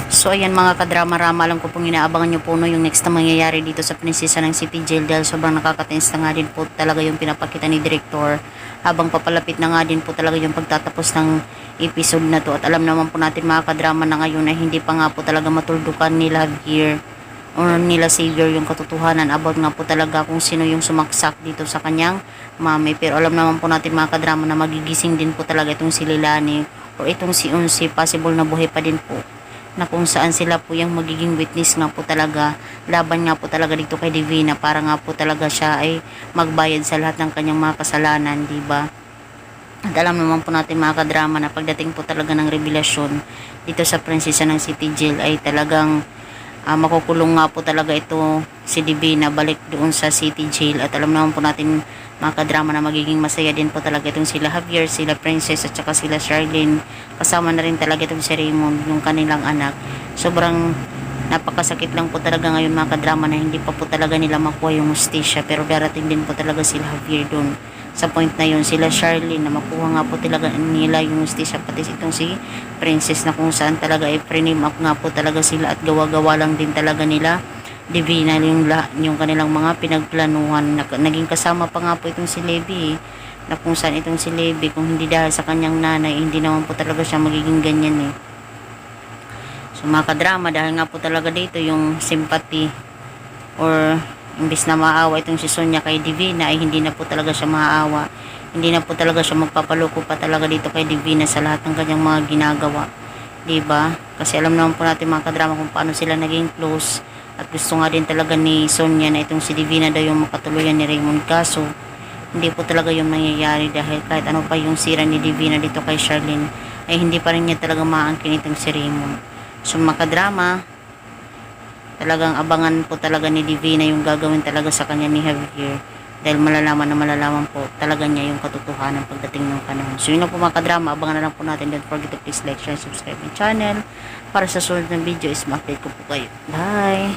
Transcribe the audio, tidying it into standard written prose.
So ayan mga kadrama-rama, alam ko pong inaabangan nyo po no, yung next na mangyayari dito sa Prinsesa ng City Jail dahil sobrang nakakatins na nga din po talaga yung pinapakita ni Director habang papalapit na nga din po talaga yung pagtatapos ng episode na to. At alam naman po natin mga kadrama na ngayon na hindi pa nga po talaga matuldukan nila Javier o nila Xavier yung katotohanan about nga po talaga kung sino yung sumaksak dito sa kanyang mami. Pero alam naman po natin mga kadrama na magigising din po talaga itong si Leilani o itong si Unsi, possible na buhay pa din po, na kung saan sila po yung magiging witness nga po talaga, laban nga po talaga dito kay Divina para nga po talaga siya ay magbayad sa lahat ng kanyang mga kasalanan, di ba? At alam naman po natin mga kadrama na pagdating po talaga ng revelasyon dito sa Prinsesa ng City Jail ay talagang makukulong nga po talaga ito si Divina balik doon sa City Jail. At alam naman po natin mga kadrama na magiging masaya din po talaga itong sila Javier, sila Princess at saka sila Charlene, kasama na rin talaga itong si Raymond, yung kanilang anak. Sobrang napakasakit lang po talaga ngayon mga kadrama na hindi pa po talaga nila makuha yung hustisya, pero darating din po talaga sila Javier doon sa point na yun, sila Charlene na makuha nga po talaga nila yung hustisya, pati itong si Princess na kung saan talaga ay pre-name up nga po talaga sila at gawa-gawa lang din talaga nila Divina yung kanilang mga pinagplanuhan. Naging kasama pa nga po itong si Levi na kung saan itong si Levi kung hindi dahil sa kanyang nanay hindi naman po talaga siya magiging ganyan So mga kadrama, dahil nga po talaga dito yung sympathy or imbis na maawa itong si Sonia kay Divina ay hindi na po talaga siya maawa, hindi na po talaga siya magpapaloko pa talaga dito kay Divina sa lahat ng kanyang mga ginagawa, diba? Kasi alam naman po natin mga kadrama kung paano sila naging close. At gusto nga din talaga ni Sonia na itong si Divina daw yung makatuluyan ni Raymond, kaso hindi po talaga yung nangyayari dahil kahit ano pa yung sira ni Divina dito kay Charlene ay hindi pa rin niya talaga maangkin itong si Raymond. So makadrama, talagang abangan po talaga ni Divina yung gagawin talaga sa kanya ni Javier dahil malalaman na malalaman po talaga niya yung katotohanan pagdating ng panahon. So yun na po mga kadrama, abangan na lang po natin. Don't forget to please like, share, subscribe my channel para sa susunod na video is ma-update ko po kayo. Bye!